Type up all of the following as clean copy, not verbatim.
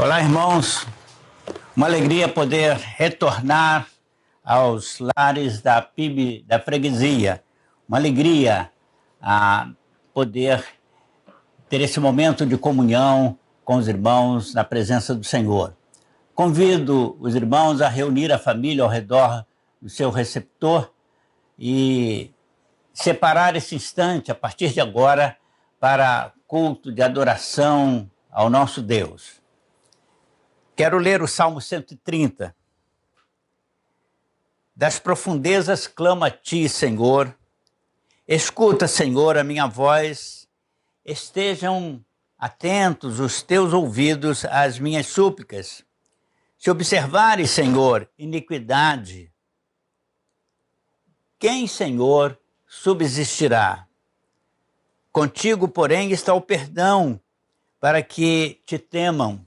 Olá, irmãos. Uma alegria poder retornar aos lares da PIB da freguesia. Uma alegria poder ter esse momento de comunhão com os irmãos na presença do Senhor. Convido os irmãos a reunir a família ao redor do seu receptor e separar esse instante, a partir de agora, para culto de adoração ao nosso Deus. Quero ler o Salmo 130. Das profundezas clamo a ti, Senhor. Escuta, Senhor, a minha voz. Estejam atentos os teus ouvidos às minhas súplicas. Se observares, Senhor, iniquidade, quem, Senhor, subsistirá? Contigo, porém, está o perdão, para que te temam.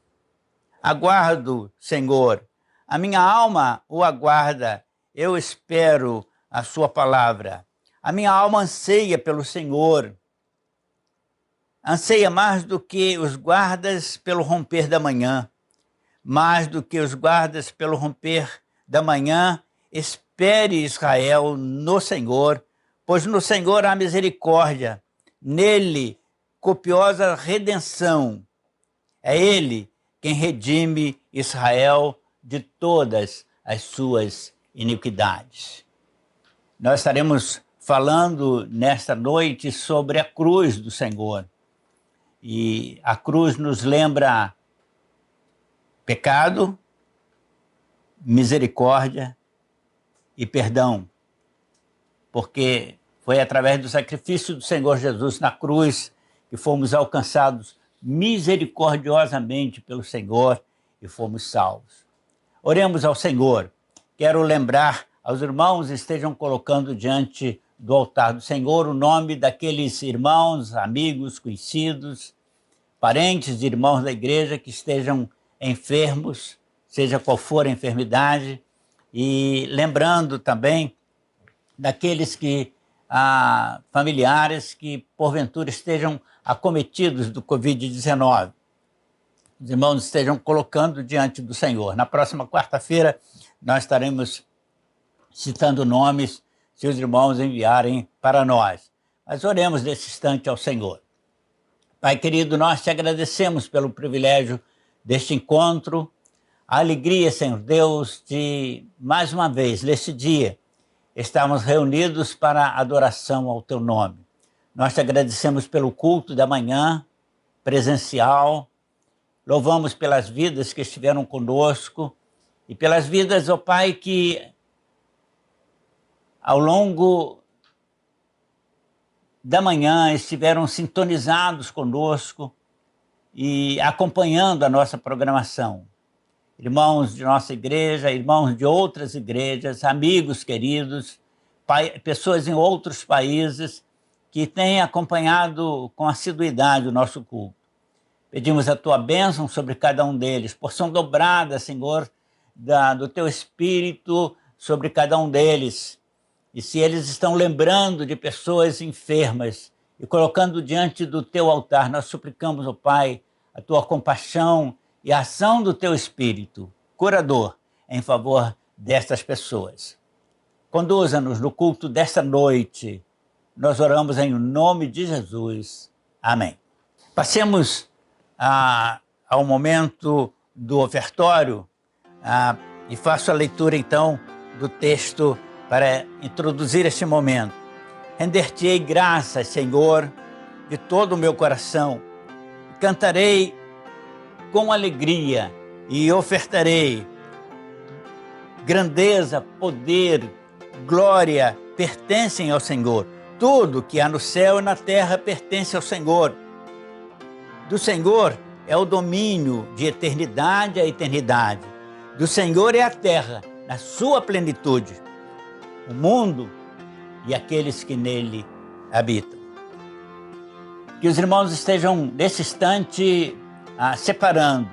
Aguardo, Senhor, a minha alma o aguarda, eu espero a sua palavra. A minha alma anseia pelo Senhor, anseia mais do que os guardas pelo romper da manhã. Mais do que os guardas pelo romper da manhã, espere Israel no Senhor, pois no Senhor há misericórdia, nele copiosa redenção. É ele quem redime Israel de todas as suas iniquidades. Nós estaremos falando nesta noite sobre a cruz do Senhor. E a cruz nos lembra pecado, misericórdia e perdão. Porque foi através do sacrifício do Senhor Jesus na cruz que fomos alcançados misericordiosamente pelo Senhor e fomos salvos. Oremos ao Senhor. Quero lembrar aos irmãos estejam colocando diante do altar do Senhor o nome daqueles irmãos, amigos, conhecidos, parentes de irmãos da igreja que estejam enfermos, seja qual for a enfermidade, e lembrando também daqueles que familiares que porventura estejam acometidos do Covid-19. Os irmãos estejam colocando diante do Senhor. Na próxima quarta-feira nós estaremos citando nomes se os irmãos enviarem para nós. Mas oremos nesse instante ao Senhor. Pai querido, nós te agradecemos pelo privilégio deste encontro, a alegria, Senhor Deus, de mais uma vez, neste dia, estamos reunidos para a adoração ao teu nome. Nós te agradecemos pelo culto da manhã, presencial, louvamos pelas vidas que estiveram conosco e pelas vidas, ó Pai, que ao longo da manhã estiveram sintonizados conosco e acompanhando a nossa programação. Irmãos de nossa igreja, irmãos de outras igrejas, amigos queridos, pessoas em outros países que têm acompanhado com assiduidade o nosso culto. Pedimos a tua bênção sobre cada um deles, porção dobrada, Senhor, do teu Espírito sobre cada um deles. E se eles estão lembrando de pessoas enfermas e colocando diante do teu altar, nós suplicamos, ó Pai, a tua compaixão e a ação do teu Espírito, curador, em favor destas pessoas. Conduza-nos no culto desta noite. Nós oramos em nome de Jesus. Amém. Passemos ao momento do ofertório e faço a leitura, então, do texto para introduzir este momento. Render-te-ei graças, Senhor, de todo o meu coração. Cantarei com alegria e ofertarei. Grandeza, poder, glória pertencem ao Senhor. Tudo que há no céu e na terra pertence ao Senhor. Do Senhor é o domínio de eternidade a eternidade. Do Senhor é a terra, na sua plenitude, o mundo e aqueles que nele habitam. Que os irmãos estejam, nesse instante, separando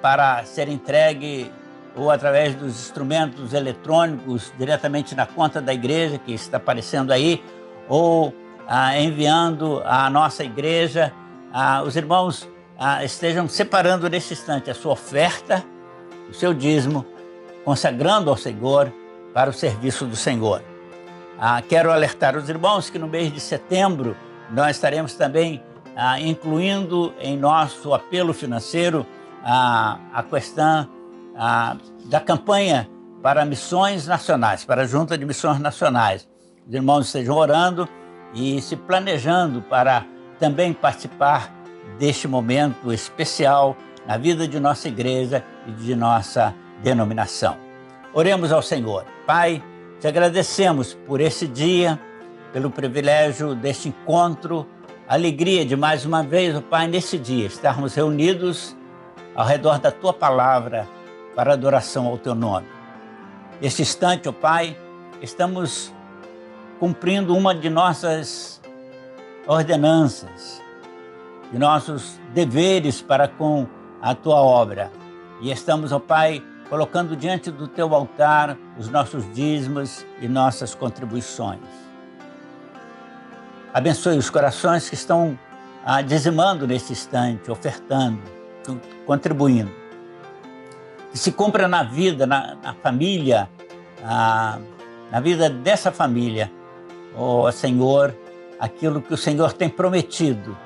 para ser entregue ou através dos instrumentos eletrônicos diretamente na conta da igreja que está aparecendo aí, ou enviando à nossa igreja. Os irmãos estejam separando nesse instante a sua oferta, o seu dízimo, consagrando ao Senhor para o serviço do Senhor. Quero alertar os irmãos que no mês de setembro nós estaremos também incluindo em nosso apelo financeiro a questão da campanha para missões nacionais, para a Junta de Missões Nacionais. Os irmãos estejam orando e se planejando para também participar deste momento especial na vida de nossa igreja e de nossa denominação. Oremos ao Senhor. Pai, te agradecemos por esse dia, pelo privilégio deste encontro, a alegria de mais uma vez, ó Pai, nesse dia, estarmos reunidos ao redor da Tua Palavra para adoração ao Teu nome. Neste instante, ó Pai, estamos cumprindo uma de nossas ordenanças, de nossos deveres para com a Tua obra. E estamos, ó Pai, colocando diante do Teu altar os nossos dízimos e nossas contribuições. Abençoe os corações que estão dizimando nesse instante, ofertando, contribuindo. Que se cumpra na vida, na família, na vida dessa família, ó Senhor, aquilo que o Senhor tem prometido,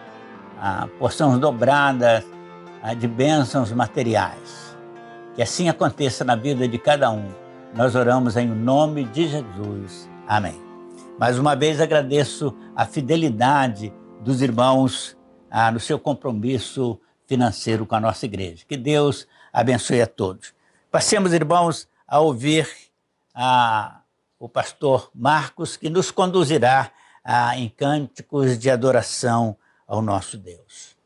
porções dobradas de bênçãos materiais. Que assim aconteça na vida de cada um. Nós oramos em nome de Jesus. Amém. Mais uma vez agradeço a fidelidade dos irmãos no seu compromisso financeiro com a nossa igreja. Que Deus abençoe a todos. Passemos, irmãos, a ouvir o pastor Marcos, que nos conduzirá em cânticos de adoração ao nosso Deus.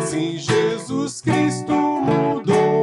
Sim, Jesus Cristo mudou.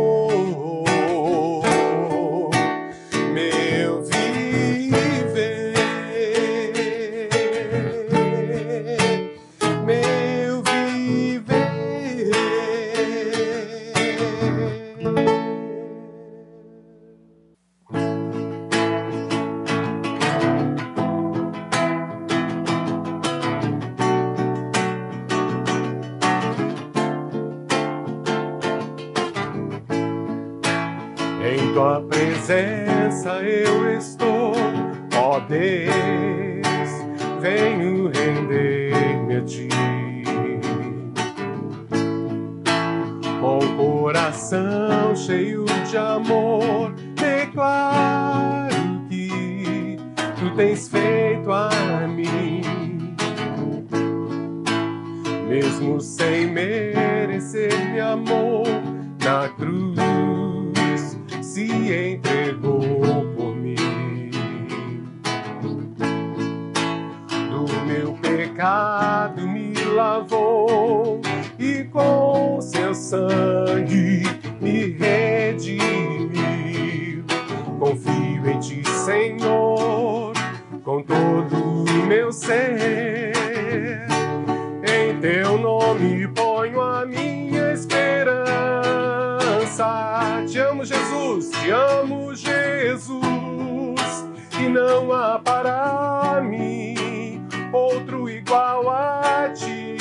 presença eu estou, ó Deus, venho render-me a ti. Com o coração cheio de amor, declaro que tu tens feito a mim. Mesmo sem merecer meu amor, na cruz se entregou por mim. Do meu pecado me lavou e com seu sangue me redimiu. Confio em ti, Senhor, com todo o meu ser. Em teu nome ponho a minha esperança. Te amo, Jesus, te amo, Jesus, e não há para mim outro igual a ti.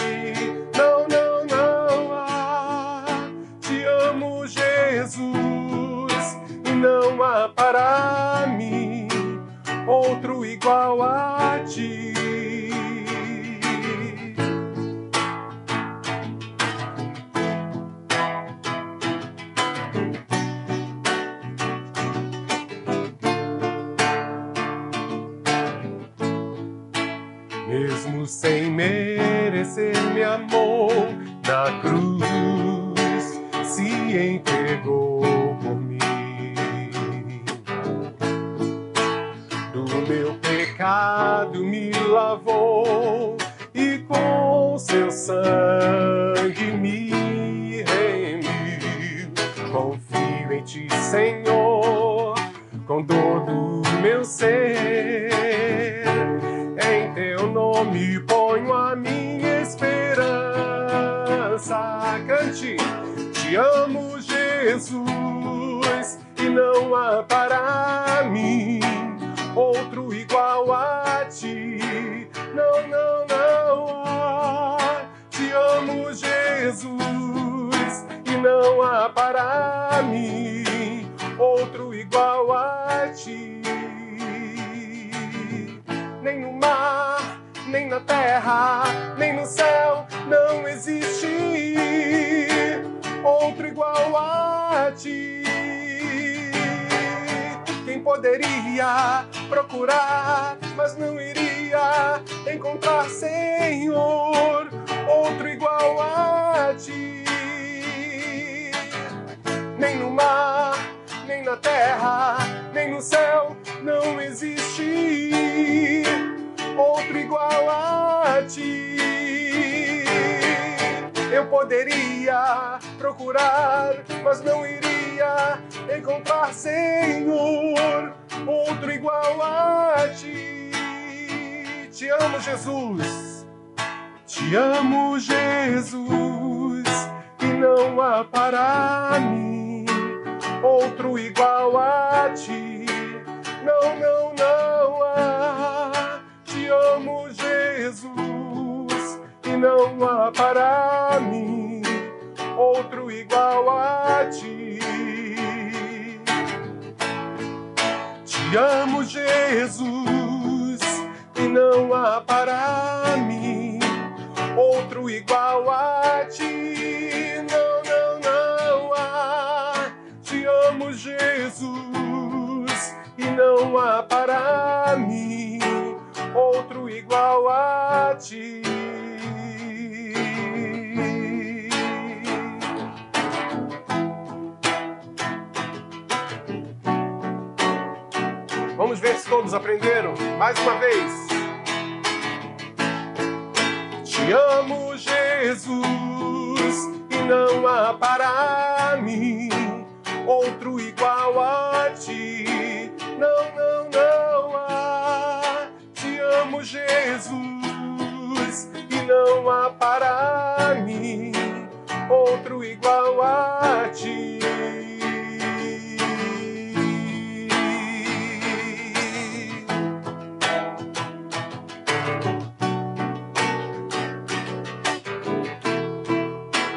Não, não, não há. Te amo, Jesus, e não há para mim outro igual a ti. Mesmo sem merecer meu amor, na cruz se entregou por mim. Do meu pecado me lavou e com seu sangue me remiu. Confio em ti, Senhor, com todo o meu ser. Em teu nome ponho a minha esperança. Cante, te amo, Jesus, e não há para mim outro igual a ti. Não, não, não há. Te amo, Jesus, e não há para mim outro igual a ti. Nem no mar, nem na terra, nem no céu não existe outro igual a ti. Quem poderia procurar, mas não iria encontrar, Senhor, outro igual a ti. Nem no mar, nem na terra, nem no céu não existe outro igual a ti. Eu poderia procurar, mas não iria encontrar, Senhor, outro igual a ti. Te amo, Jesus, te amo, Jesus, e não há para mim outro igual a ti. Não, não, não há. Te amo, Jesus, e não há para mim outro igual a ti. Te amo, Jesus, e não há para mim outro igual a ti. Não, não, não há. Te amo, Jesus, e não há para mim outro igual a ti. Vamos ver se todos aprenderam. Mais uma vez. Te amo, Jesus, e não há para mim outro igual a ti. Não, não, não há. Te amo, Jesus, e não há para mim outro igual a ti.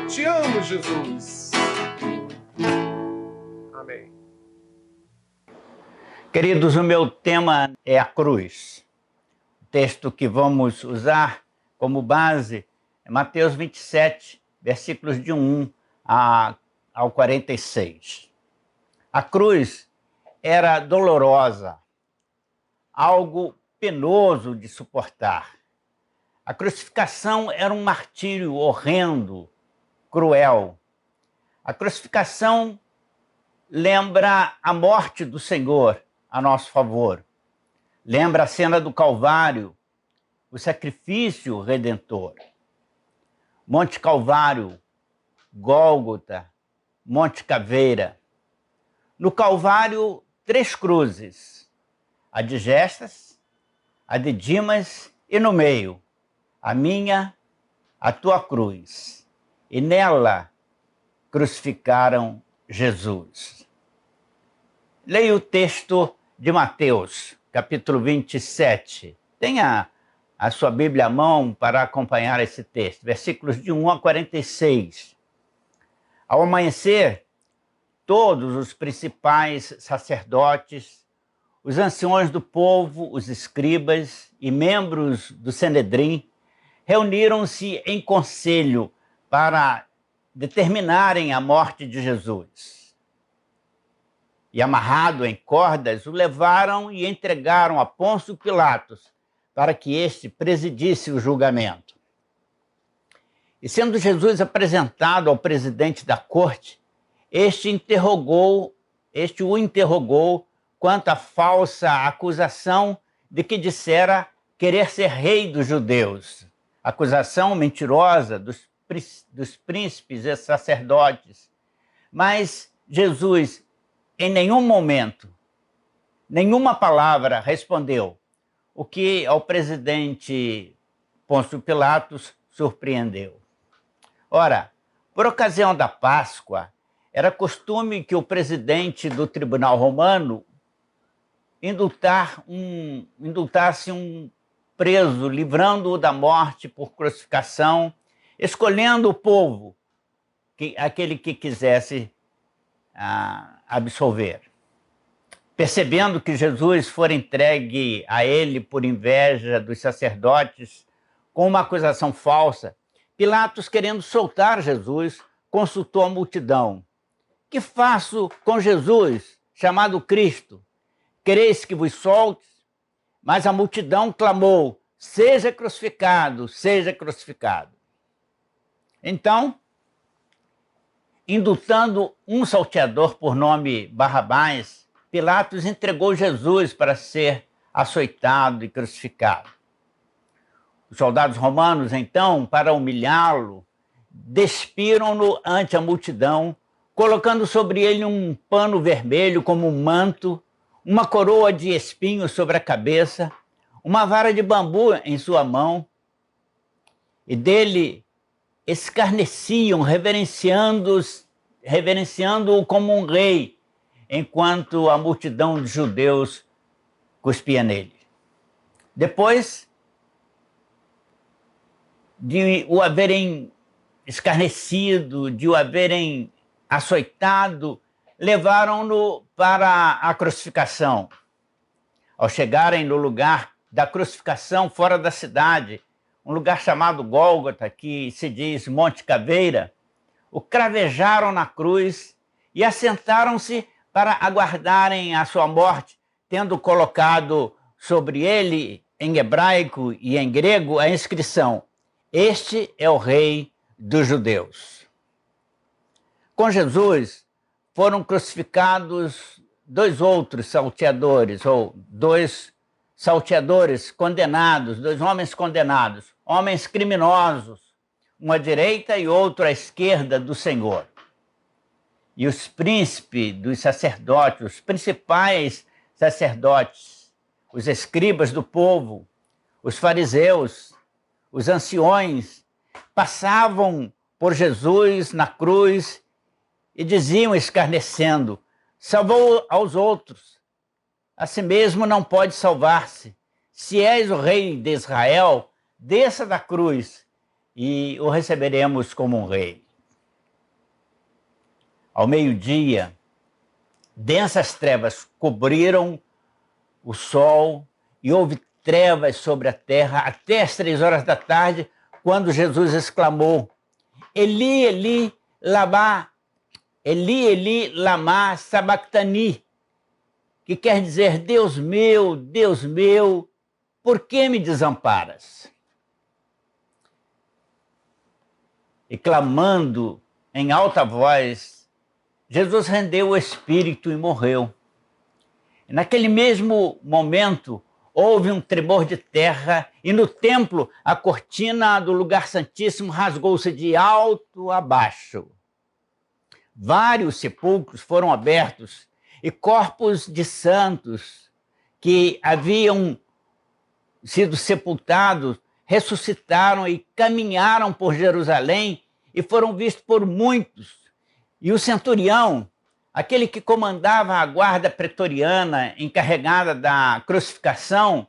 Te amo, Jesus. Amém. Queridos, o meu tema é a cruz. O texto que vamos usar como base é Mateus 27, versículos de 1 ao 46. A cruz era dolorosa, algo penoso de suportar. A crucificação era um martírio horrendo, cruel. A crucificação lembra a morte do Senhor a nosso favor. Lembra a cena do Calvário, o sacrifício redentor. Monte Calvário, Gólgota, Monte Caveira. No Calvário, 3 cruzes, a de Gestas, a de Dimas e no meio, a minha, a tua cruz. E nela crucificaram Jesus. Leia o texto de Mateus, capítulo 27. Tenha a sua Bíblia à mão para acompanhar esse texto, versículos de 1 a 46. Ao amanhecer, todos os principais sacerdotes, os anciões do povo, os escribas e membros do Sanedrim reuniram-se em conselho para determinarem a morte de Jesus. E amarrado em cordas, o levaram e entregaram a Pôncio Pilatos para que este presidisse o julgamento. E sendo Jesus apresentado ao presidente da corte, este o interrogou quanto à falsa acusação de que dissera querer ser rei dos judeus. Acusação mentirosa dos príncipes e sacerdotes. Mas Jesus, em nenhum momento, nenhuma palavra respondeu, o que ao presidente Pôncio Pilatos surpreendeu. Ora, por ocasião da Páscoa, era costume que o presidente do tribunal romano indultasse um preso, livrando-o da morte por crucificação, escolhendo o povo, aquele que quisesse absolver. Percebendo que Jesus fora entregue a ele por inveja dos sacerdotes, com uma acusação falsa, Pilatos, querendo soltar Jesus, consultou a multidão. Que faço com Jesus, chamado Cristo? Quereis que vos solte? Mas a multidão clamou, seja crucificado, seja crucificado. Então, indultando um salteador por nome Barrabás, Pilatos entregou Jesus para ser açoitado e crucificado. Os soldados romanos, então, para humilhá-lo, despiram-no ante a multidão, colocando sobre ele um pano vermelho como um manto, uma coroa de espinhos sobre a cabeça, uma vara de bambu em sua mão, e dele escarneciam, reverenciando-o como um rei, enquanto a multidão de judeus cuspia nele. Depois de o haverem escarnecido, de o haverem açoitado, levaram-no para a crucificação. Ao chegarem no lugar da crucificação fora da cidade, um lugar chamado Gólgota, que se diz Monte Caveira, o cravejaram na cruz e assentaram-se para aguardarem a sua morte, tendo colocado sobre ele, em hebraico e em grego, a inscrição: Este é o Rei dos Judeus. Com Jesus foram crucificados 2 outros salteadores, ou 2 salteadores condenados, 2 homens condenados, homens criminosos, um à direita e outro à esquerda do Senhor. E os príncipes dos sacerdotes, os principais sacerdotes, os escribas do povo, os fariseus, os anciões, passavam por Jesus na cruz e diziam escarnecendo: salvou aos outros, a si mesmo não pode salvar-se. Se és o rei de Israel, desça da cruz e o receberemos como um rei. Ao meio-dia, densas trevas cobriram o sol e houve trevas sobre a terra até as 3 horas da tarde, quando Jesus exclamou: Eli, Eli, lama sabactani, que quer dizer: Deus meu, por que me desamparas? E clamando em alta voz, Jesus rendeu o espírito e morreu. E naquele mesmo momento, houve um tremor de terra e no templo a cortina do lugar santíssimo rasgou-se de alto a baixo. Vários sepulcros foram abertos e corpos de santos que haviam sido sepultados ressuscitaram e caminharam por Jerusalém e foram vistos por muitos. E o centurião, aquele que comandava a guarda pretoriana encarregada da crucificação,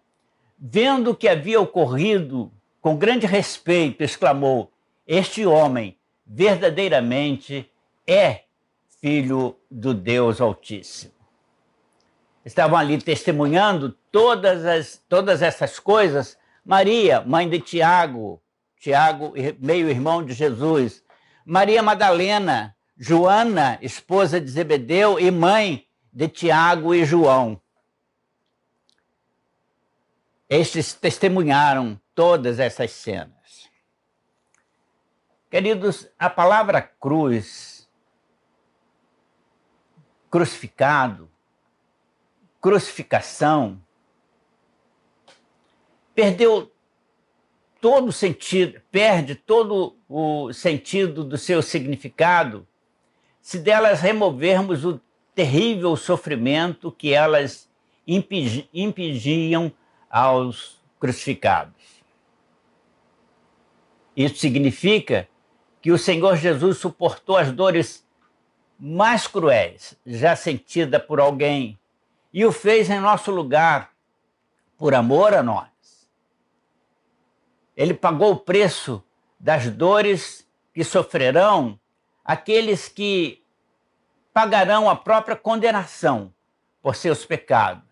vendo o que havia ocorrido, com grande respeito, exclamou: Este homem verdadeiramente é filho do Deus Altíssimo. Estavam ali testemunhando todas essas coisas Maria, mãe de Tiago, meio-irmão de Jesus, Maria Madalena, Joana, esposa de Zebedeu e mãe de Tiago e João. Estes testemunharam todas essas cenas. Queridos, a palavra cruz, crucificado, crucificação, perde todo o sentido do seu significado se delas removermos o terrível sofrimento que elas impingiam aos crucificados. Isso significa que o Senhor Jesus suportou as dores mais cruéis já sentidas por alguém e o fez em nosso lugar, por amor a nós. Ele pagou o preço das dores que sofrerão aqueles que pagarão a própria condenação por seus pecados.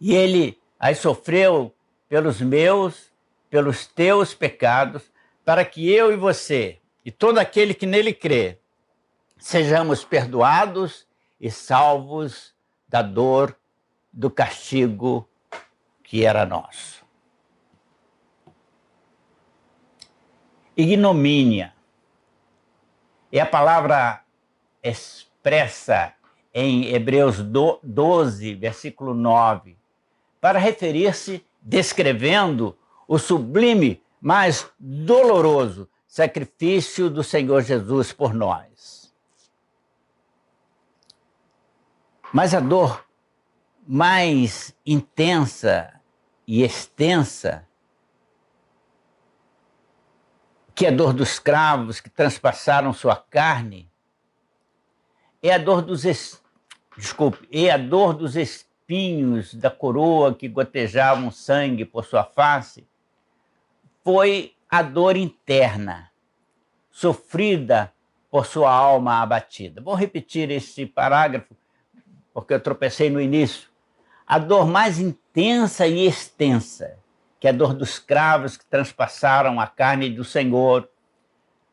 E ele as sofreu pelos meus, pelos teus pecados, para que eu e você, e todo aquele que nele crê, sejamos perdoados e salvos da dor, do castigo que era nosso. Ignomínia é a palavra expressa em Hebreus 12, versículo 9, para referir-se, descrevendo o sublime, mas doloroso sacrifício do Senhor Jesus por nós. Mas a dor mais intensa e extensa, que é a dor dos escravos que transpassaram sua carne, é a dor dos espinhos da coroa que gotejavam sangue por sua face, foi a dor interna, sofrida por sua alma abatida. Vou repetir esse parágrafo, porque eu tropecei no início. A dor mais intensa e extensa, que é a dor dos cravos que transpassaram a carne do Senhor,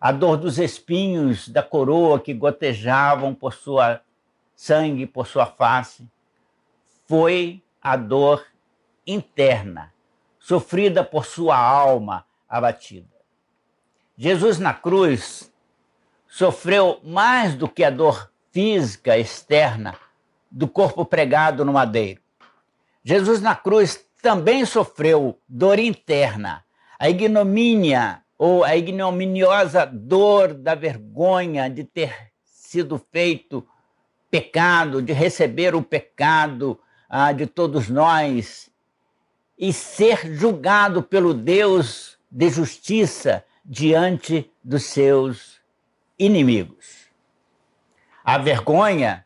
a dor dos espinhos da coroa que gotejavam por sua sangue, por sua face, foi a dor interna, sofrida por sua alma abatida. Jesus na cruz sofreu mais do que a dor física externa do corpo pregado no madeiro. Jesus na cruz também sofreu dor interna, a ignomínia ou a ignominiosa dor da vergonha de ter sido feito pecado, de receber o pecado de todos nós e ser julgado pelo Deus de justiça diante dos seus inimigos. A vergonha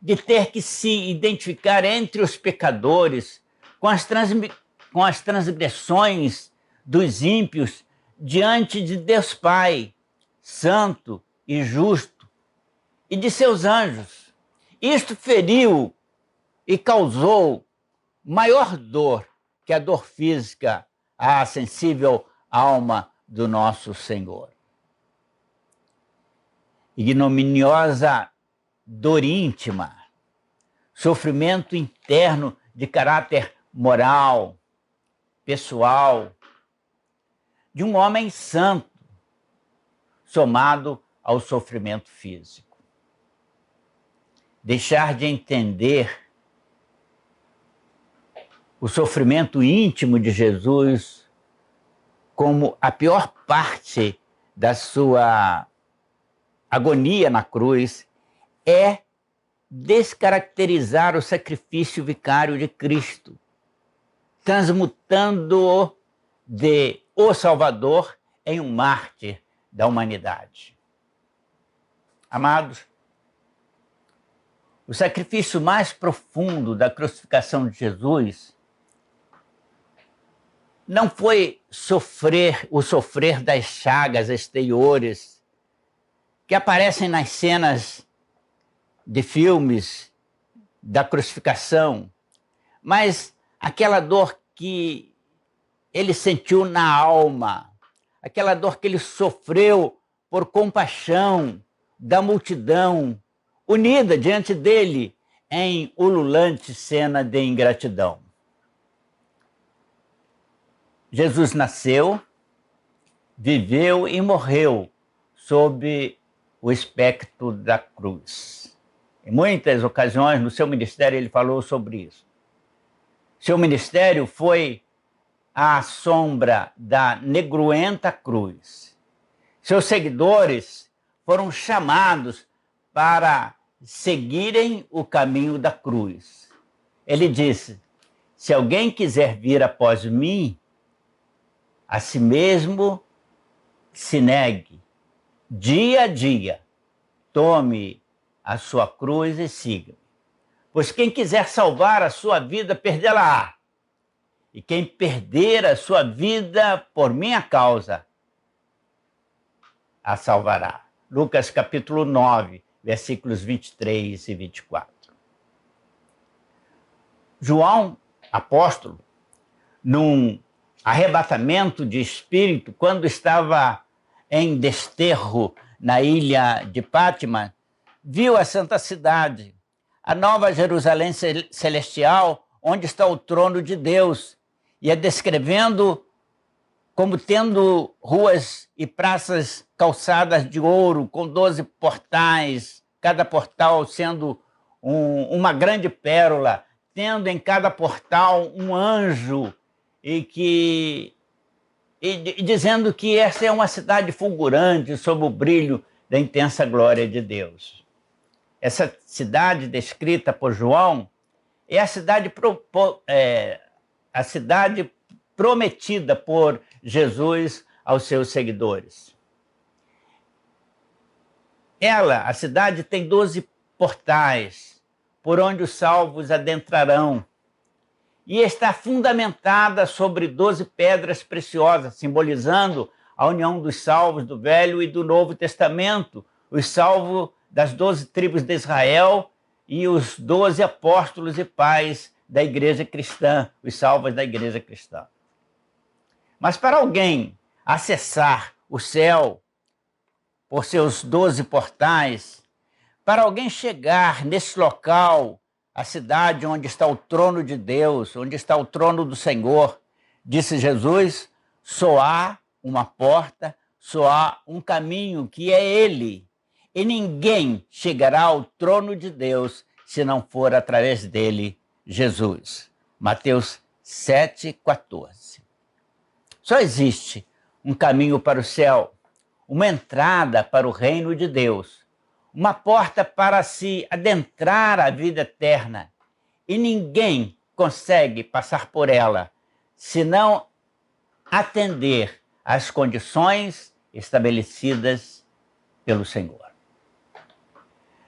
de ter que se identificar entre os pecadores com as transgressões dos ímpios diante de Deus Pai, santo e justo, e de seus anjos. Isto feriu e causou maior dor que a dor física à sensível alma do nosso Senhor. Ignominiosa dor íntima, sofrimento interno de caráter moral, pessoal, de um homem santo, somado ao sofrimento físico. Deixar de entender o sofrimento íntimo de Jesus como a pior parte da sua agonia na cruz é descaracterizar o sacrifício vicário de Cristo, transmutando-o de o Salvador em um mártir da humanidade. Amados, o sacrifício mais profundo da crucificação de Jesus não foi o sofrer das chagas exteriores que aparecem nas cenas de filmes da crucificação, mas aquela dor que ele sentiu na alma, aquela dor que ele sofreu por compaixão da multidão unida diante dele em ululante cena de ingratidão. Jesus nasceu, viveu e morreu sob o espectro da cruz. Em muitas ocasiões no seu ministério ele falou sobre isso. Seu ministério foi à sombra da negruenta cruz. Seus seguidores foram chamados para seguirem o caminho da cruz. Ele disse: se alguém quiser vir após mim, a si mesmo se negue, dia a dia, tome a sua cruz e siga-me. Pois quem quiser salvar a sua vida, perdê-la-á. E quem perder a sua vida por minha causa, a salvará. Lucas capítulo 9, versículos 23 e 24. João, apóstolo, num arrebatamento de espírito, quando estava em desterro na ilha de Pátima, viu a santa cidade, a nova Jerusalém celestial, onde está o trono de Deus, e a descrevendo como tendo ruas e praças calçadas de ouro, com 12 portais, cada portal sendo uma grande pérola, tendo em cada portal um anjo, e dizendo que essa é uma cidade fulgurante sob o brilho da intensa glória de Deus. Essa cidade descrita por João é a cidade prometida por Jesus aos seus seguidores. Ela, a cidade, tem 12 portais por onde os salvos adentrarão, e está fundamentada sobre 12 pedras preciosas, simbolizando a união dos salvos do Velho e do Novo Testamento, os salvos das 12 tribos de Israel e os 12 apóstolos e pais da igreja cristã, os salvos da igreja cristã. Mas para alguém acessar o céu por seus 12 portais, para alguém chegar nesse local, a cidade onde está o trono de Deus, onde está o trono do Senhor, disse Jesus, só há uma porta, só há um caminho, que é Ele. E ninguém chegará ao trono de Deus se não for através dele, Jesus. Mateus 7,14. Só existe um caminho para o céu, uma entrada para o reino de Deus, uma porta para se adentrar à vida eterna, e ninguém consegue passar por ela se não atender às condições estabelecidas pelo Senhor.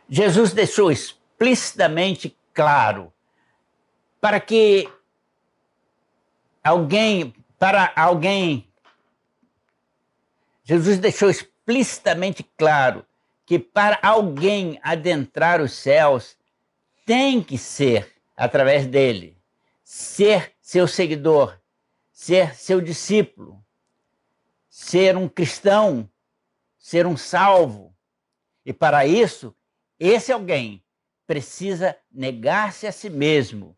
Jesus deixou explicitamente claro Jesus deixou explicitamente claro que para alguém adentrar os céus tem que ser através dele, ser seu seguidor, ser seu discípulo, ser um cristão, ser um salvo. E para isso, esse alguém precisa negar-se a si mesmo,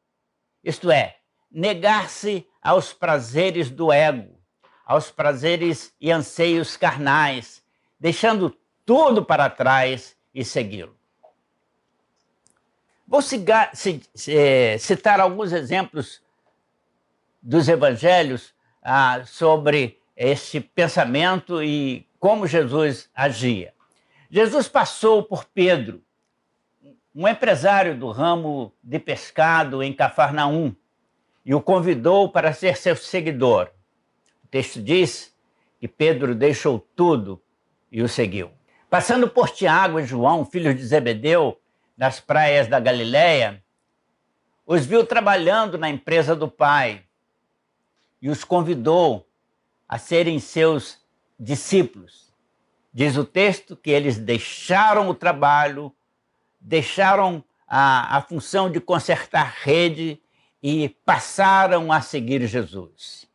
isto é, negar-se aos prazeres do ego, aos prazeres e anseios carnais, deixando tudo para trás e segui-lo. Vou citar alguns exemplos dos evangelhos sobre esse pensamento e como Jesus agia. Jesus passou por Pedro, um empresário do ramo de pescado em Cafarnaum, e o convidou para ser seu seguidor. O texto diz que Pedro deixou tudo e o seguiu. Passando por Tiago e João, filhos de Zebedeu, nas praias da Galileia, os viu trabalhando na empresa do pai e os convidou a serem seus discípulos. Diz o texto que eles deixaram o trabalho, deixaram a função de consertar rede e passaram a seguir Jesus.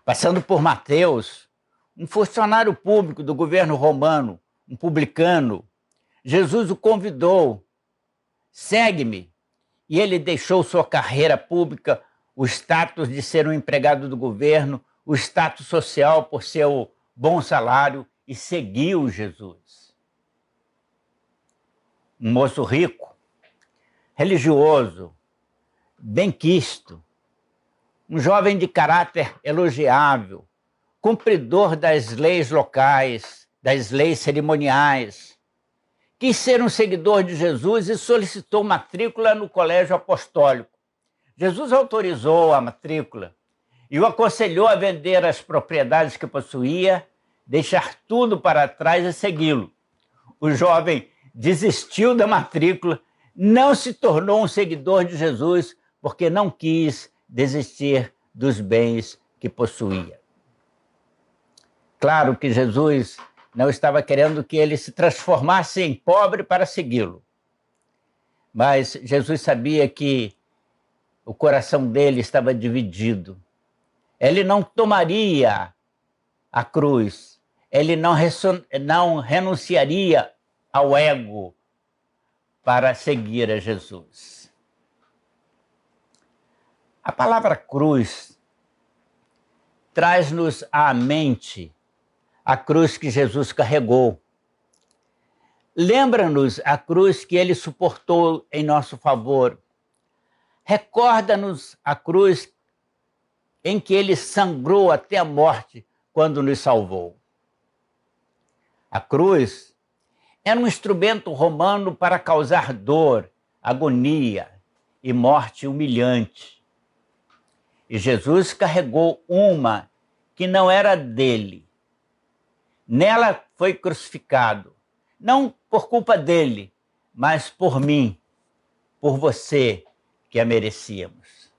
Passando por Mateus, um funcionário público do governo romano, um publicano, Jesus o convidou, segue-me, e ele deixou sua carreira pública, o status de ser um empregado do governo, o status social por seu bom salário, e seguiu Jesus. Um moço rico, religioso, benquisto, um jovem de caráter elogiável, cumpridor das leis locais, das leis cerimoniais, quis ser um seguidor de Jesus e solicitou matrícula no colégio apostólico. Jesus autorizou a matrícula e o aconselhou a vender as propriedades que possuía, deixar tudo para trás e segui-lo. O jovem desistiu da matrícula, não se tornou um seguidor de Jesus porque não quis desistir dos bens que possuía. Claro que Jesus não estava querendo que ele se transformasse em pobre para segui-lo. Mas Jesus sabia que o coração dele estava dividido. Ele não tomaria a cruz, ele não renunciaria ao ego para seguir a Jesus. A palavra cruz traz-nos à mente a cruz que Jesus carregou. Lembra-nos a cruz que ele suportou em nosso favor. Recorda-nos a cruz em que ele sangrou até a morte quando nos salvou. A cruz era um instrumento romano para causar dor, agonia e morte humilhante. E Jesus carregou uma que não era dele. Nela foi crucificado, não por culpa dele, mas por mim, por você que a merecíamos.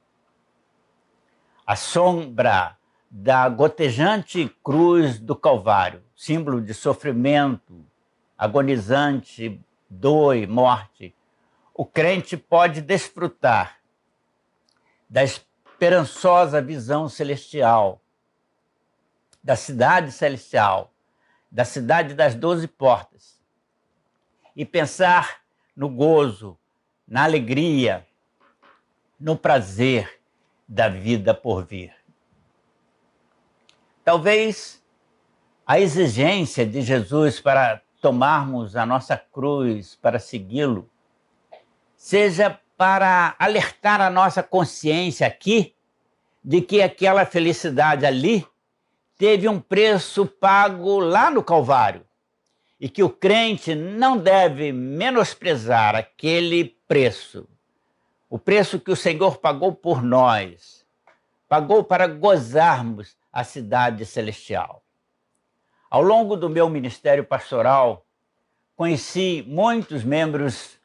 A sombra da gotejante cruz do Calvário, símbolo de sofrimento, agonizante, dor e morte, o crente pode desfrutar da esperançosa visão celestial, da cidade celestial, da cidade das 12 portas, e pensar no gozo, na alegria, no prazer da vida por vir. Talvez a exigência de Jesus para tomarmos a nossa cruz, para segui-lo, seja para alertar a nossa consciência aqui de que aquela felicidade ali teve um preço pago lá no Calvário e que o crente não deve menosprezar aquele preço, o preço que o Senhor pagou por nós, pagou para gozarmos a cidade celestial. Ao longo do meu ministério pastoral, conheci muitos membros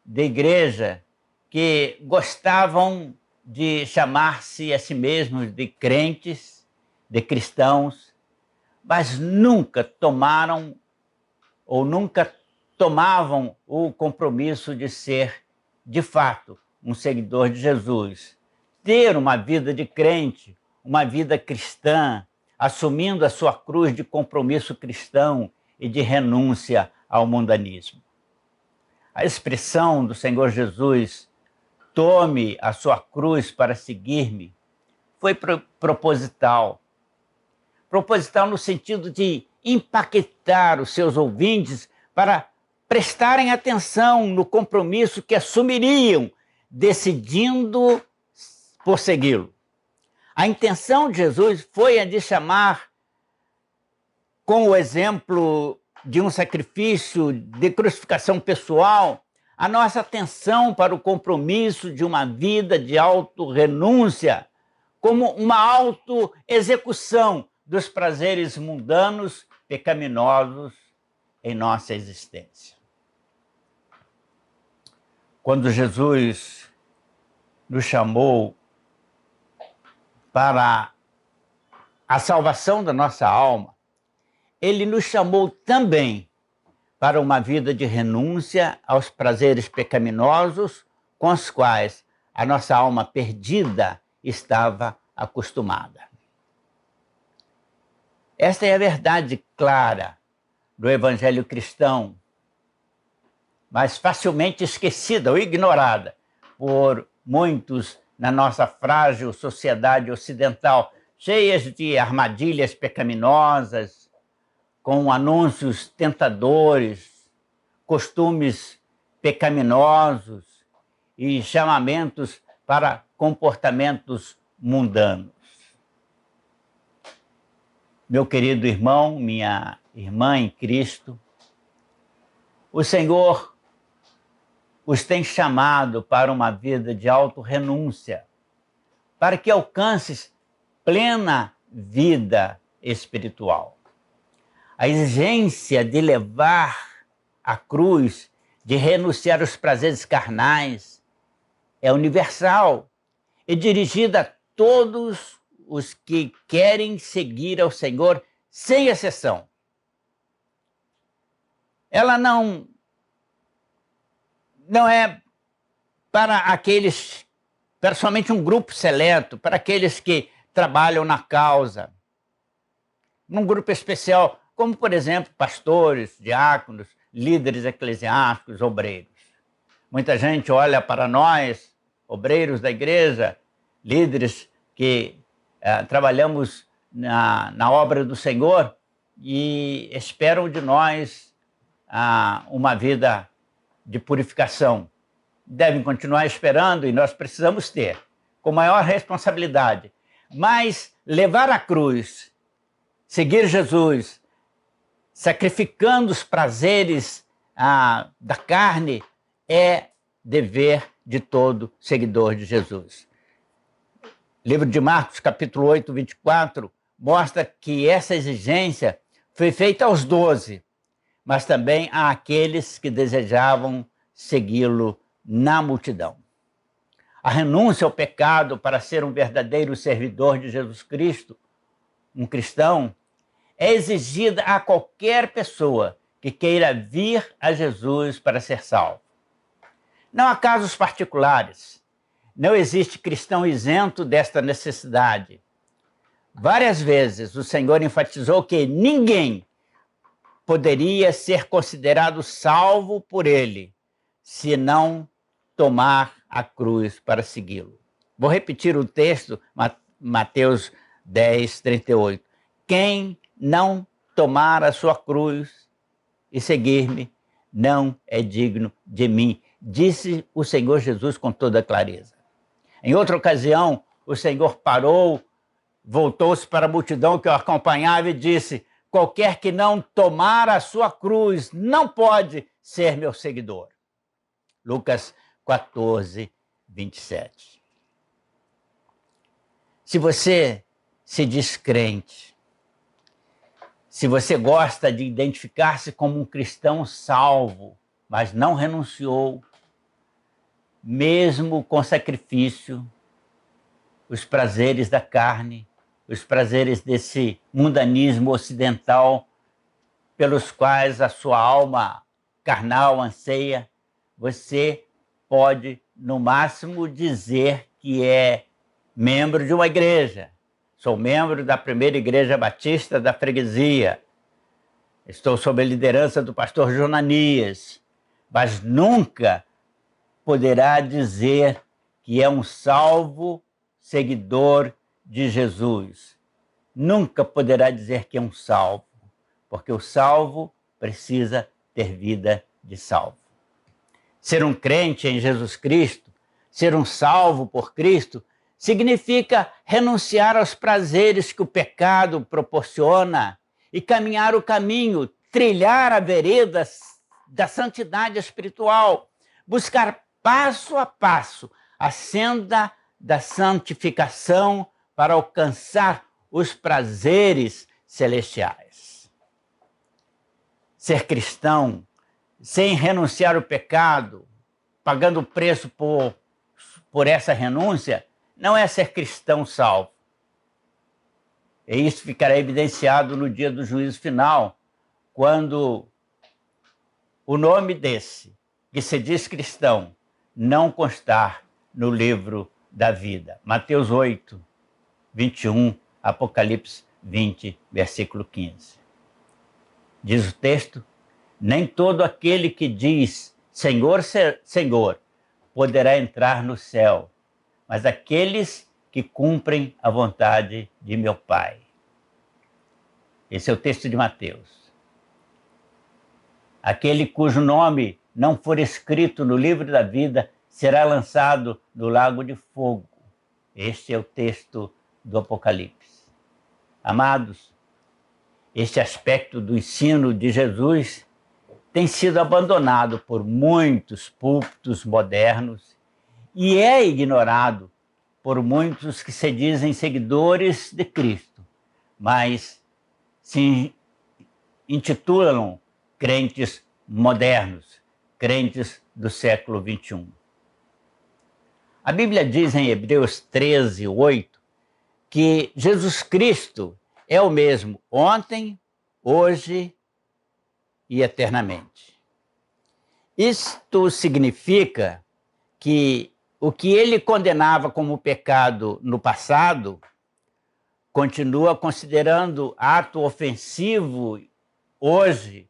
de igreja que gostavam de chamar-se a si mesmos de crentes, de cristãos, mas nunca tomaram ou nunca tomavam o compromisso de ser, de fato, um seguidor de Jesus, ter uma vida de crente, uma vida cristã, assumindo a sua cruz de compromisso cristão e de renúncia ao mundanismo. A expressão do Senhor Jesus, tome a sua cruz para seguir-me, foi proposital. Proposital no sentido de impactar os seus ouvintes para prestarem atenção no compromisso que assumiriam, decidindo por segui-lo. A intenção de Jesus foi a de chamar, com o exemplo de um sacrifício de crucificação pessoal, a nossa atenção para o compromisso de uma vida de autorrenúncia, como uma autoexecução dos prazeres mundanos pecaminosos em nossa existência. Quando Jesus nos chamou para a salvação da nossa alma, ele nos chamou também para uma vida de renúncia aos prazeres pecaminosos com os quais a nossa alma perdida estava acostumada. Esta é a verdade clara do Evangelho cristão, mas facilmente esquecida ou ignorada por muitos na nossa frágil sociedade ocidental, cheias de armadilhas pecaminosas, com anúncios tentadores, costumes pecaminosos e chamamentos para comportamentos mundanos. Meu querido irmão, minha irmã em Cristo, o Senhor os tem chamado para uma vida de autorrenúncia, para que alcances plena vida espiritual. A exigência de levar a cruz, de renunciar aos prazeres carnais, é universal e dirigida a todos os que querem seguir ao Senhor, sem exceção. Ela não é para aqueles, para somente um grupo seleto, para aqueles que trabalham na causa, num grupo especial, como, por exemplo, pastores, diáconos, líderes eclesiásticos, obreiros. Muita gente olha para nós, obreiros da igreja, líderes que trabalhamos na obra do Senhor e esperam de nós uma vida de purificação. Devem continuar esperando e nós precisamos ter, com maior responsabilidade. Mas levar a cruz, seguir Jesus, sacrificando os prazeres da carne, é dever de todo seguidor de Jesus. Livro de Marcos, capítulo 8, 24, mostra que essa exigência foi feita aos 12, mas também àqueles que desejavam segui-lo na multidão. A renúncia ao pecado para ser um verdadeiro servidor de Jesus Cristo, um cristão, é exigida a qualquer pessoa que queira vir a Jesus para ser salvo. Não há casos particulares. Não existe cristão isento desta necessidade. Várias vezes o Senhor enfatizou que ninguém poderia ser considerado salvo por ele se não tomar a cruz para segui-lo. Vou repetir o texto, Mateus 10, 38. Quem não tomar a sua cruz e seguir-me não é digno de mim, disse o Senhor Jesus com toda clareza. Em outra ocasião, o Senhor parou, voltou-se para a multidão que o acompanhava e disse: qualquer que não tomar a sua cruz não pode ser meu seguidor. Lucas 14, 27. Se você se diz crente, se você gosta de identificar-se como um cristão salvo, mas não renunciou, mesmo com sacrifício, os prazeres da carne, os prazeres desse mundanismo ocidental pelos quais a sua alma carnal anseia, você pode, no máximo, dizer que é membro de uma igreja. Sou membro da primeira igreja batista da freguesia. Estou sob a liderança do pastor Jonanias, mas nunca poderá dizer que é um salvo seguidor de Jesus. Nunca poderá dizer que é um salvo, porque o salvo precisa ter vida de salvo. Ser um crente em Jesus Cristo, ser um salvo por Cristo, significa renunciar aos prazeres que o pecado proporciona e caminhar o caminho, trilhar a vereda da santidade espiritual, buscar passo a passo a senda da santificação para alcançar os prazeres celestiais. Ser cristão sem renunciar ao pecado, pagando o preço por essa renúncia, não é ser cristão salvo. E isso ficará evidenciado no dia do juízo final, quando o nome desse, que se diz cristão, não constar no livro da vida. Mateus 8, 21, Apocalipse 20, versículo 15. Diz o texto: nem todo aquele que diz Senhor, Senhor, poderá entrar no céu, mas aqueles que cumprem a vontade de meu Pai. Esse é o texto de Mateus. Aquele cujo nome não for escrito no livro da vida será lançado no lago de fogo. Este é o texto do Apocalipse. Amados, este aspecto do ensino de Jesus tem sido abandonado por muitos púlpitos modernos e é ignorado por muitos que se dizem seguidores de Cristo, mas se intitulam crentes modernos, crentes do século XXI. A Bíblia diz em Hebreus 13, 8, que Jesus Cristo é o mesmo ontem, hoje e eternamente. Isto significa que o que ele condenava como pecado no passado, continua considerando ato ofensivo hoje,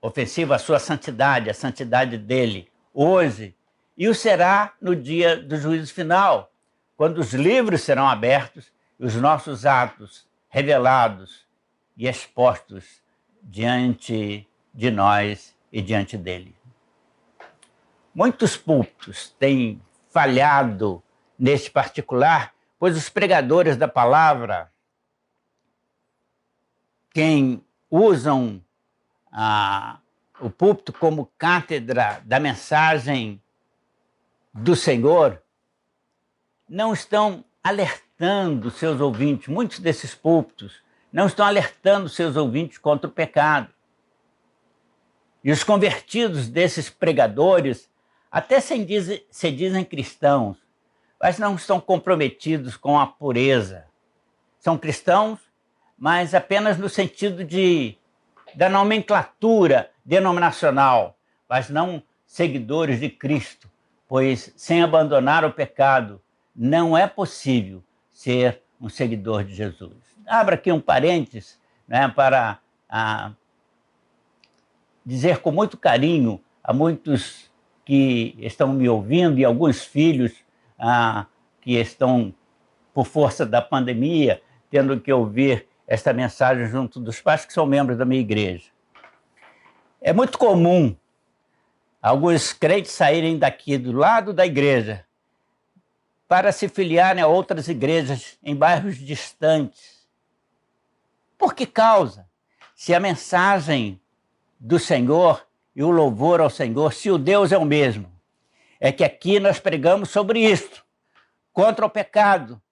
ofensivo à sua santidade, à santidade dele, hoje, e o será no dia do juízo final, quando os livros serão abertos e os nossos atos revelados e expostos diante de nós e diante dele. Muitos púlpitos têm falhado neste particular, pois os pregadores da palavra, quem usam o púlpito como cátedra da mensagem do Senhor, não estão alertando seus ouvintes, muitos desses púlpitos não estão alertando seus ouvintes contra o pecado. E os convertidos desses pregadores até se dizem cristãos, mas não estão comprometidos com a pureza. São cristãos, mas apenas no sentido da nomenclatura denominacional, mas não seguidores de Cristo, pois sem abandonar o pecado não é possível ser um seguidor de Jesus. Abra aqui um parênteses, né, para dizer com muito carinho a muitos que estão me ouvindo e alguns filhos que estão, por força da pandemia, tendo que ouvir esta mensagem junto dos pais que são membros da minha igreja. É muito comum alguns crentes saírem daqui do lado da igreja para se filiarem a outras igrejas em bairros distantes. Por que causa? Se a mensagem do Senhor e o louvor ao Senhor, se o Deus é o mesmo, é que aqui nós pregamos sobre isto, contra o pecado,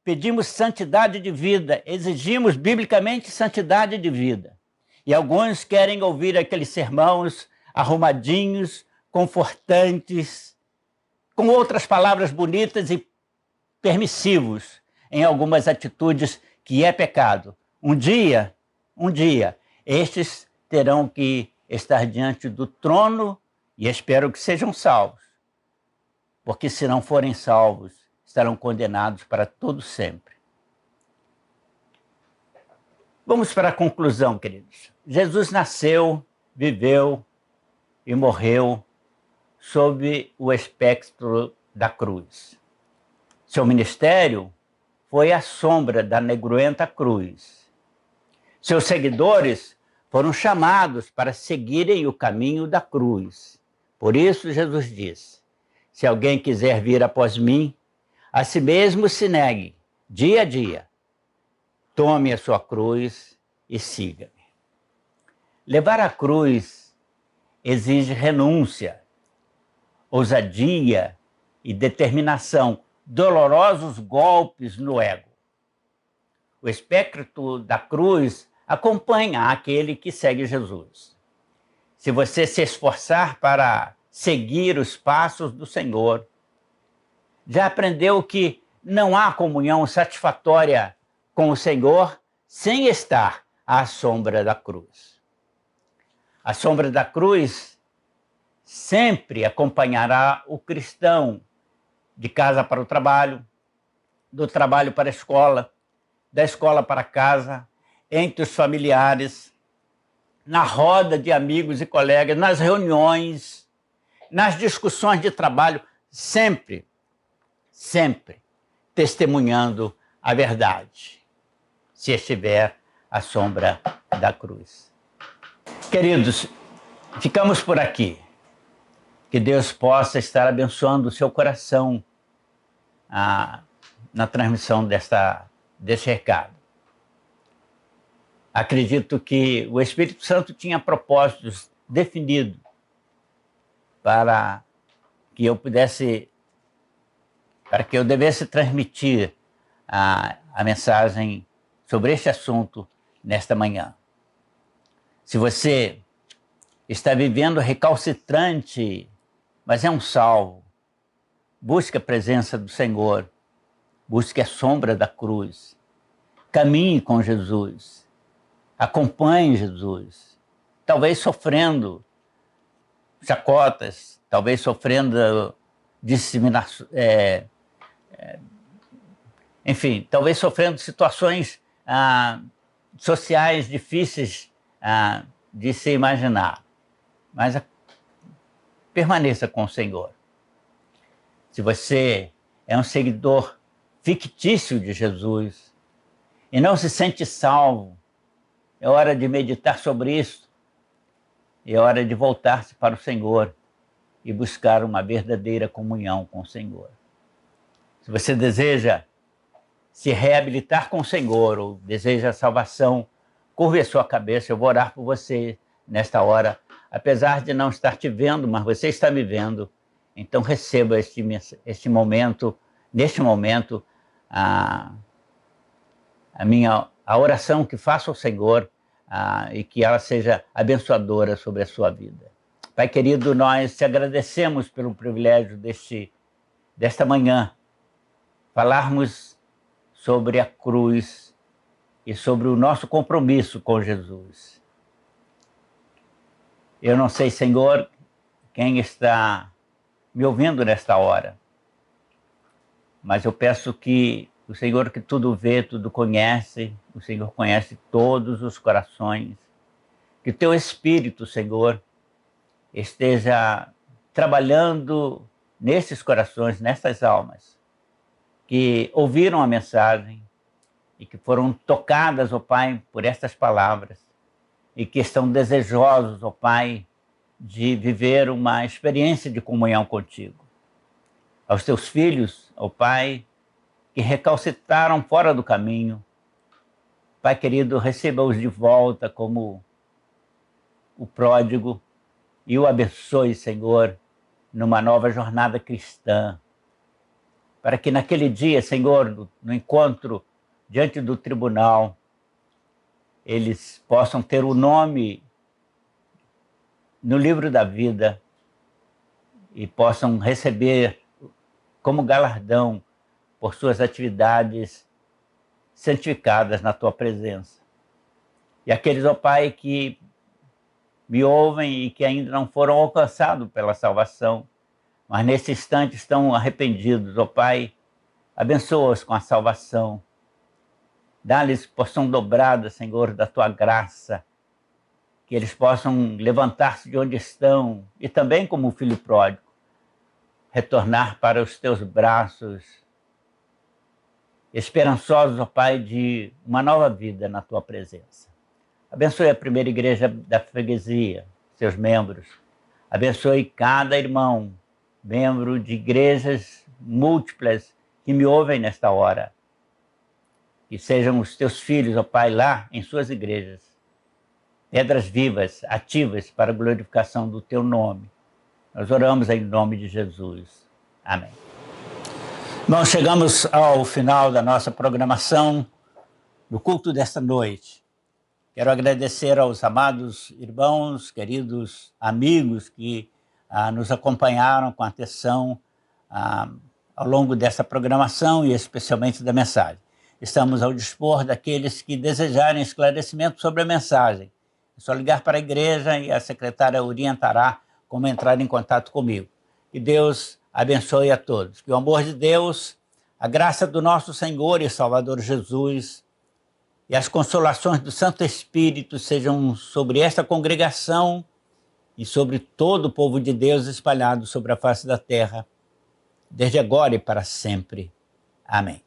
pedimos santidade de vida, exigimos biblicamente santidade de vida. E alguns querem ouvir aqueles sermãos arrumadinhos, confortantes, com outras palavras bonitas e permissivos em algumas atitudes que é pecado. Um dia, estes terão que estar diante do trono, e espero que sejam salvos, porque se não forem salvos, estarão condenados para todo sempre. Vamos para a conclusão, queridos. Jesus nasceu, viveu e morreu sob o espectro da cruz. Seu ministério foi a sombra da negrenta cruz. Seus seguidores foram chamados para seguirem o caminho da cruz. Por isso, Jesus disse: se alguém quiser vir após mim, a si mesmo se negue, dia a dia, tome a sua cruz e siga-me. Levar a cruz exige renúncia, ousadia e determinação, dolorosos golpes no ego. O espectro da cruz acompanha aquele que segue Jesus. Se você se esforçar para seguir os passos do Senhor, já aprendeu que não há comunhão satisfatória com o Senhor sem estar à sombra da cruz. A sombra da cruz sempre acompanhará o cristão de casa para o trabalho, do trabalho para a escola, da escola para casa, entre os familiares, na roda de amigos e colegas, nas reuniões, nas discussões de trabalho, sempre testemunhando a verdade, se estiver à sombra da cruz. Queridos, ficamos por aqui. Que Deus possa estar abençoando o seu coração na transmissão desse recado. Acredito que o Espírito Santo tinha propósitos definidos para que eu devesse transmitir a mensagem sobre este assunto nesta manhã. Se você está vivendo recalcitrante, mas é um salvo, busque a presença do Senhor, busque a sombra da cruz, caminhe com Jesus, acompanhe Jesus, talvez sofrendo chacotas, talvez sofrendo disseminação, enfim, talvez sofrendo situações sociais difíceis de se imaginar, mas permaneça com o Senhor. Se você é um seguidor fictício de Jesus e não se sente salvo, é hora de meditar sobre isso, é hora de voltar-se para o Senhor e buscar uma verdadeira comunhão com o Senhor. Se você deseja se reabilitar com o Senhor ou deseja a salvação, curve a sua cabeça, eu vou orar por você nesta hora. Apesar de não estar te vendo, mas você está me vendo, então receba neste momento, a oração que faço ao Senhor e que ela seja abençoadora sobre a sua vida. Pai querido, nós te agradecemos pelo privilégio desta manhã, falarmos sobre a cruz e sobre o nosso compromisso com Jesus. Eu não sei, Senhor, quem está me ouvindo nesta hora, mas eu peço que o Senhor que tudo vê, tudo conhece, o Senhor conhece todos os corações, que o teu Espírito, Senhor, esteja trabalhando nesses corações, nessas almas, que ouviram a mensagem e que foram tocadas, ó Pai, por estas palavras, e que estão desejosos, ó Pai, de viver uma experiência de comunhão contigo. Aos teus filhos, ó Pai, que recalcitraram fora do caminho, Pai querido, receba-os de volta como o pródigo e o abençoe, Senhor, numa nova jornada cristã, para que naquele dia, Senhor, no encontro diante do tribunal, eles possam ter o nome no livro da vida e possam receber como galardão por suas atividades santificadas na tua presença. E aqueles, ó Pai, que me ouvem e que ainda não foram alcançados pela salvação, mas nesse instante estão arrependidos. Ó Pai, abençoa-os com a salvação. Dá-lhes porção dobrada, Senhor, da Tua graça, que eles possam levantar-se de onde estão e também, como o filho pródigo, retornar para os Teus braços, esperançosos, ó Pai, de uma nova vida na Tua presença. Abençoe a primeira igreja da freguesia, seus membros. Abençoe cada irmão, membro de igrejas múltiplas que me ouvem nesta hora. Que sejam os Teus filhos, ó Pai, lá em suas igrejas, pedras vivas, ativas para a glorificação do Teu nome. Nós oramos em nome de Jesus. Amém. Nós chegamos ao final da nossa programação do culto desta noite. Quero agradecer aos amados irmãos, queridos amigos que nos acompanharam com atenção ao longo dessa programação e especialmente da mensagem. Estamos ao dispor daqueles que desejarem esclarecimento sobre a mensagem. É só ligar para a igreja e a secretária orientará como entrar em contato comigo. Que Deus abençoe a todos. Que o amor de Deus, a graça do nosso Senhor e Salvador Jesus e as consolações do Santo Espírito sejam sobre esta congregação e sobre todo o povo de Deus espalhado sobre a face da terra, desde agora e para sempre. Amém.